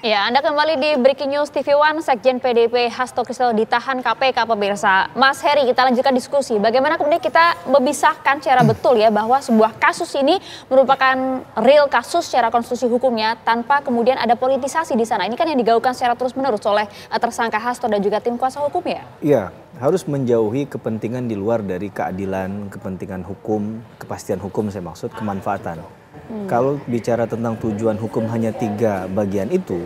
Ya, Anda kembali di Breaking News TV One. Sekjen PDIP Hasto Kristianto ditahan KPK, pemirsa. Mas Heri, kita lanjutkan diskusi. Bagaimana kemudian kita memisahkan secara betul ya bahwa sebuah kasus ini merupakan real kasus secara konstitusi hukumnya tanpa kemudian ada politisasi di sana. Ini kan yang digaungkan secara terus-menerus oleh tersangka Hasto dan juga tim kuasa hukumnya. Iya, harus menjauhi kepentingan di luar dari keadilan, kepentingan hukum, kepastian hukum saya maksud, kemanfaatan. Kalau bicara tentang tujuan hukum hanya 3 bagian itu,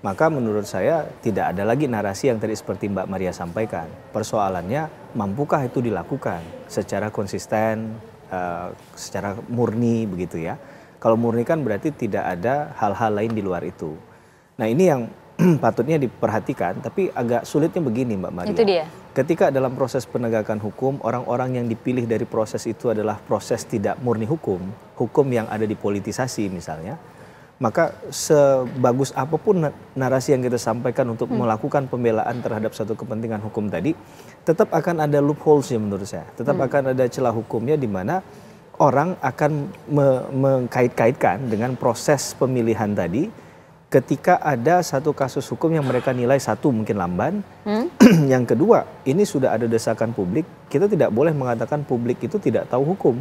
maka menurut saya tidak ada lagi narasi yang tadi seperti Mbak Maria sampaikan. Persoalannya, mampukah itu dilakukan secara konsisten, secara murni begitu ya. Kalau murni kan berarti tidak ada hal-hal lain di luar itu. Nah ini yang patutnya diperhatikan, tapi agak sulitnya begini Mbak Maria. Itu dia. Ketika dalam proses penegakan hukum, orang-orang yang dipilih dari proses itu adalah proses tidak murni hukum, hukum yang ada dipolitisasi misalnya, maka sebagus apapun narasi yang kita sampaikan untuk melakukan pembelaan terhadap satu kepentingan hukum tadi, tetap akan ada loopholes-nya menurut saya. Tetap akan ada celah hukumnya di mana orang akan mengkait-kaitkan dengan proses pemilihan tadi. Ketika ada satu kasus hukum yang mereka nilai satu mungkin lamban, yang kedua ini sudah ada desakan publik, kita tidak boleh mengatakan publik itu tidak tahu hukum.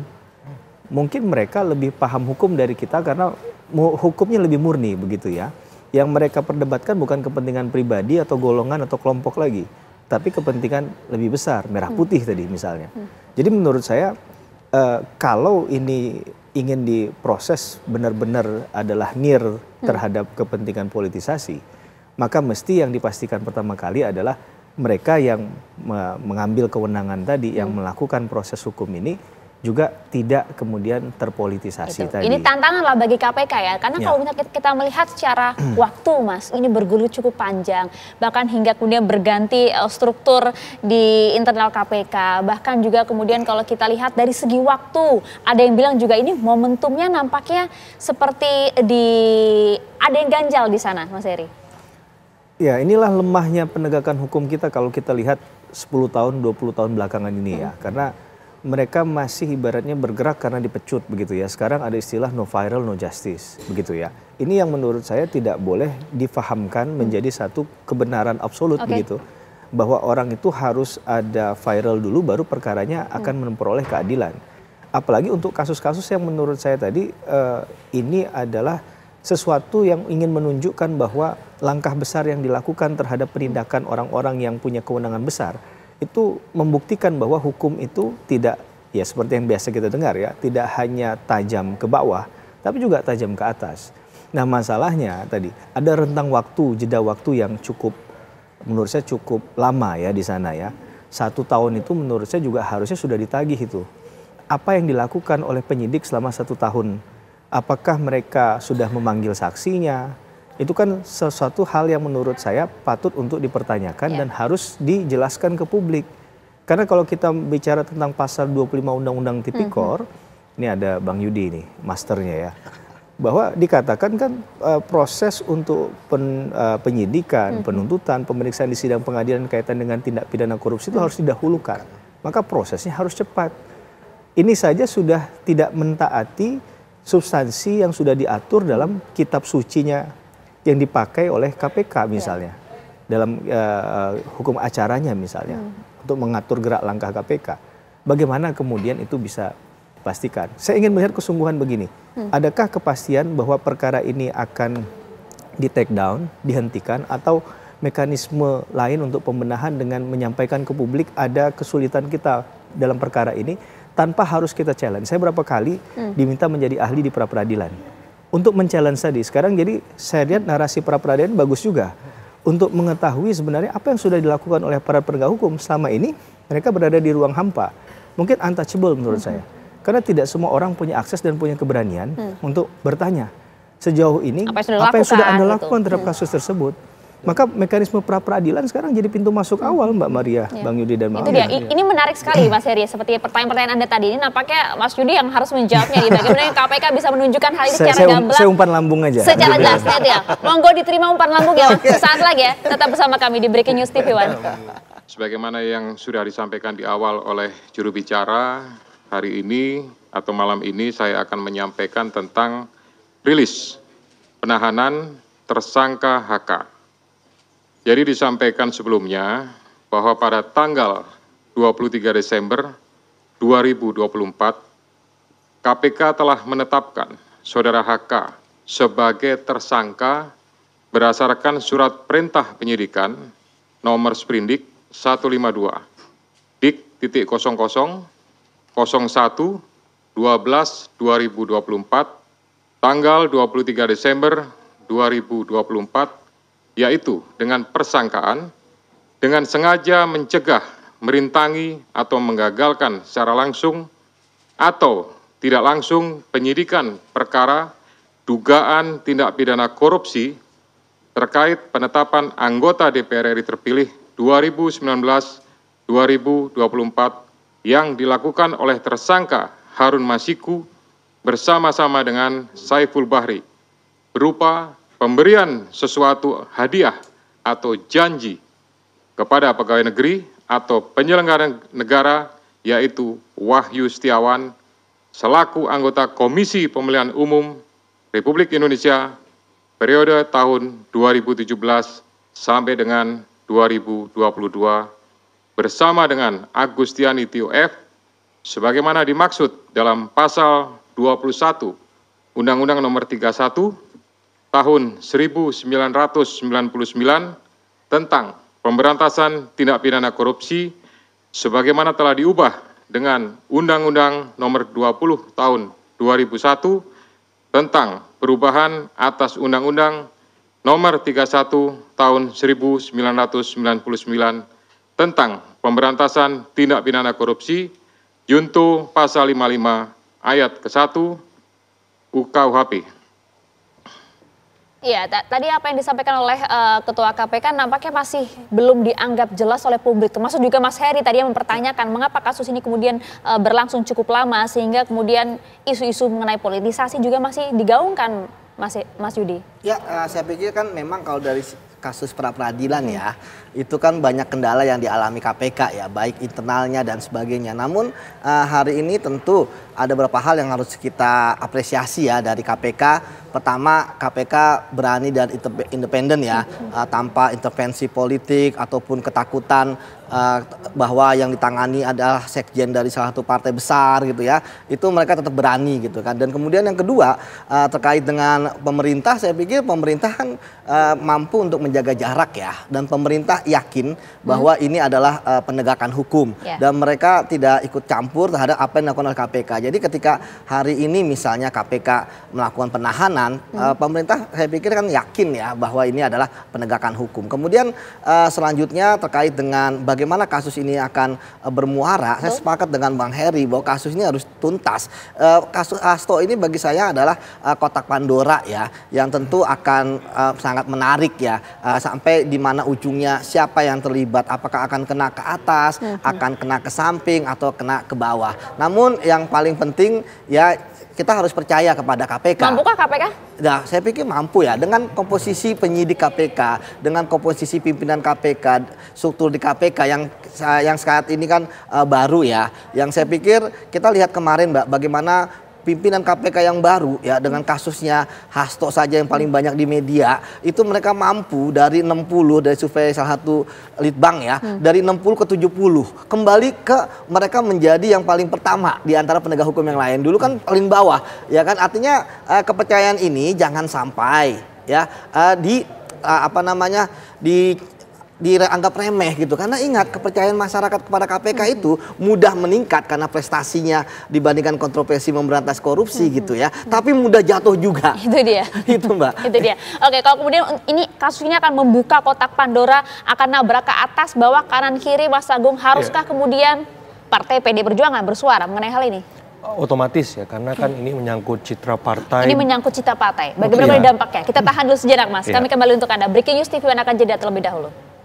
Mungkin mereka lebih paham hukum dari kita karena hukumnya lebih murni begitu ya. Yang mereka perdebatkan bukan kepentingan pribadi atau golongan atau kelompok lagi, tapi kepentingan lebih besar, merah putih tadi misalnya. Jadi menurut saya kalau ini ingin diproses benar-benar adalah near terhadap kepentingan politisasi, maka mesti yang dipastikan pertama kali adalah mereka yang mengambil kewenangan tadi, yang melakukan proses hukum ini juga tidak kemudian terpolitisasi tadi. Ini tantangan lah bagi KPK ya, karena kalau kita melihat secara waktu Mas, ini bergulir cukup panjang, bahkan hingga kemudian berganti struktur di internal KPK, bahkan juga kemudian kalau kita lihat dari segi waktu, ada yang bilang juga ini momentumnya nampaknya seperti ada yang ganjal di sana, Mas Heri. Ya, inilah lemahnya penegakan hukum kita kalau kita lihat 10 tahun, 20 tahun belakangan ini ya, karena mereka masih ibaratnya bergerak karena dipecut begitu ya. Sekarang ada istilah no viral no justice begitu ya. Ini yang menurut saya tidak boleh difahamkan menjadi satu kebenaran absolut begitu. Bahwa orang itu harus ada viral dulu baru perkaranya akan memperoleh keadilan. Apalagi untuk kasus-kasus yang menurut saya tadi ini adalah sesuatu yang ingin menunjukkan bahwa langkah besar yang dilakukan terhadap penindakan orang-orang yang punya kewenangan besar itu membuktikan bahwa hukum itu tidak, ya seperti yang biasa kita dengar ya, tidak hanya tajam ke bawah, tapi juga tajam ke atas. Nah masalahnya tadi, ada rentang waktu, jeda waktu yang cukup, menurut saya cukup lama ya di sana ya. 1 tahun itu menurut saya juga harusnya sudah ditagih itu. Apa yang dilakukan oleh penyidik selama 1 tahun? Apakah mereka sudah memanggil saksinya? Itu kan sesuatu hal yang menurut saya patut untuk dipertanyakan dan harus dijelaskan ke publik. Karena kalau kita bicara tentang pasal 25 Undang-Undang Tipikor, ini ada Bang Yudi nih, masternya ya, bahwa dikatakan kan proses untuk penyidikan, penuntutan, pemeriksaan di sidang pengadilan kaitan dengan tindak pidana korupsi itu harus didahulukan. Maka prosesnya harus cepat. Ini saja sudah tidak mentaati substansi yang sudah diatur dalam kitab sucinya yang dipakai oleh KPK misalnya dalam hukum acaranya misalnya untuk mengatur gerak langkah KPK. Bagaimana kemudian itu bisa dipastikan? Saya ingin melihat kesungguhan begini. Adakah kepastian bahwa perkara ini akan di take down, dihentikan, atau mekanisme lain untuk pembenahan dengan menyampaikan ke publik ada kesulitan kita dalam perkara ini tanpa harus kita challenge. Saya berapa kali diminta menjadi ahli di pra-peradilan untuk men-challenge tadi. Sekarang jadi saya lihat narasi pra-peradilan bagus juga untuk mengetahui sebenarnya apa yang sudah dilakukan oleh para penegak hukum selama ini. Mereka berada di ruang hampa, mungkin untouchable menurut saya, karena tidak semua orang punya akses dan punya keberanian untuk bertanya sejauh ini apa yang sudah Anda lakukan terhadap kasus tersebut. Maka mekanisme pra-peradilan sekarang jadi pintu masuk awal Mbak Maria, Bang Yudi dan Mbak Itu dia. Ini menarik sekali Mas Heri. Seperti pertanyaan-pertanyaan Anda tadi ini nampaknya Mas Yudi yang harus menjawabnya. Bagaimana KPK bisa menunjukkan hal ini secara gamblang. Saya umpan lambung aja. Secara jelas itu ya. Monggo diterima umpan lambung ya. Sesaat lagi ya. Tetap bersama kami di Breaking News TV One. Sebagaimana yang sudah disampaikan di awal oleh juru bicara, hari ini atau malam ini saya akan menyampaikan tentang rilis penahanan tersangka HK. Jadi disampaikan sebelumnya bahwa pada tanggal 23 Desember 2024, KPK telah menetapkan Saudara HK sebagai tersangka berdasarkan surat perintah penyidikan nomor sprindik 152 dik.0001/12/2024 tanggal 23 Desember 2024, yaitu dengan persangkaan dengan sengaja mencegah, merintangi atau menggagalkan secara langsung atau tidak langsung penyidikan perkara dugaan tindak pidana korupsi terkait penetapan anggota DPR RI terpilih 2019-2024 yang dilakukan oleh tersangka Harun Masiku bersama-sama dengan Saiful Bahri berupa pemberian sesuatu hadiah atau janji kepada pegawai negeri atau penyelenggara negara, yaitu Wahyu Setiawan selaku anggota Komisi Pemilihan Umum Republik Indonesia periode tahun 2017 sampai dengan 2022 bersama dengan Agustiani Tio F sebagaimana dimaksud dalam pasal 21 Undang-Undang Nomor 31 Tahun 1999 tentang pemberantasan tindak pidana korupsi sebagaimana telah diubah dengan Undang-Undang Nomor 20 Tahun 2001 tentang perubahan atas Undang-Undang Nomor 31 Tahun 1999 tentang pemberantasan tindak pidana korupsi junto pasal 55 ayat ke-1 UKUHP. Iya, tadi apa yang disampaikan oleh Ketua KPK nampaknya masih belum dianggap jelas oleh publik. Termasuk juga Mas Heri tadi yang mempertanyakan mengapa kasus ini kemudian berlangsung cukup lama sehingga kemudian isu-isu mengenai politisasi juga masih digaungkan, Mas Yudi. Ya, saya pikir kan memang kalau dari kasus pra-peradilan ya, itu kan banyak kendala yang dialami KPK ya, baik internalnya dan sebagainya. Namun hari ini tentu ada beberapa hal yang harus kita apresiasi ya dari KPK. Pertama, KPK berani dan independen ya, tanpa intervensi politik ataupun ketakutan bahwa yang ditangani adalah sekjen dari salah satu partai besar gitu ya. Itu mereka tetap berani gitu kan. Dan kemudian yang kedua, terkait dengan pemerintah, saya pikir pemerintah kan mampu untuk menjaga jarak ya, dan pemerintah yakin bahwa ini adalah penegakan hukum dan mereka tidak ikut campur terhadap apa yang dilakukan oleh KPK. Jadi ketika hari ini misalnya KPK melakukan penahanan, pemerintah saya pikir kan yakin ya bahwa ini adalah penegakan hukum. Kemudian selanjutnya terkait dengan bagaimana kasus ini akan bermuara, saya sepakat dengan Bang Heri bahwa kasus ini harus tuntas. Kasus Hasto ini bagi saya adalah kotak Pandora ya, yang tentu akan sangat menarik ya, sampai di mana ujungnya siapa yang terlibat, apakah akan kena ke atas, akan kena ke samping atau kena ke bawah. Namun yang paling penting ya, kita harus percaya kepada KPK. Mampukah KPK? Nah, saya pikir mampu ya, dengan komposisi penyidik KPK, dengan komposisi pimpinan KPK, struktur di KPK yang saat ini kan baru ya. Yang saya pikir kita lihat kemarin Mbak, bagaimana pimpinan KPK yang baru ya, dengan kasusnya Hasto saja yang paling banyak di media, itu mereka mampu dari 60, dari survei salah satu litbang ya, dari 60 ke 70 kembali ke mereka menjadi yang paling pertama di antara penegak hukum yang lain. Dulu kan paling bawah ya kan, artinya kepercayaan ini jangan sampai ya dianggap remeh gitu. Karena ingat, kepercayaan masyarakat kepada KPK itu mudah meningkat karena prestasinya dibandingkan kontroversi memberantas korupsi gitu ya. Tapi mudah jatuh juga. Itu dia. Itu Mbak. Itu dia. Oke, kalau kemudian ini kasus ini akan membuka kotak Pandora, akan nabrak ke atas, bawah, kanan, kiri, Mas Agung, haruskah kemudian Partai PD Perjuangan bersuara mengenai hal ini? Otomatis ya, karena kan ini menyangkut citra partai. Ini menyangkut citra partai. Bagaimana dampaknya? Kita tahan dulu sejenak Mas. Kami kembali untuk Anda. Breaking News TV akan jeda terlebih dahulu.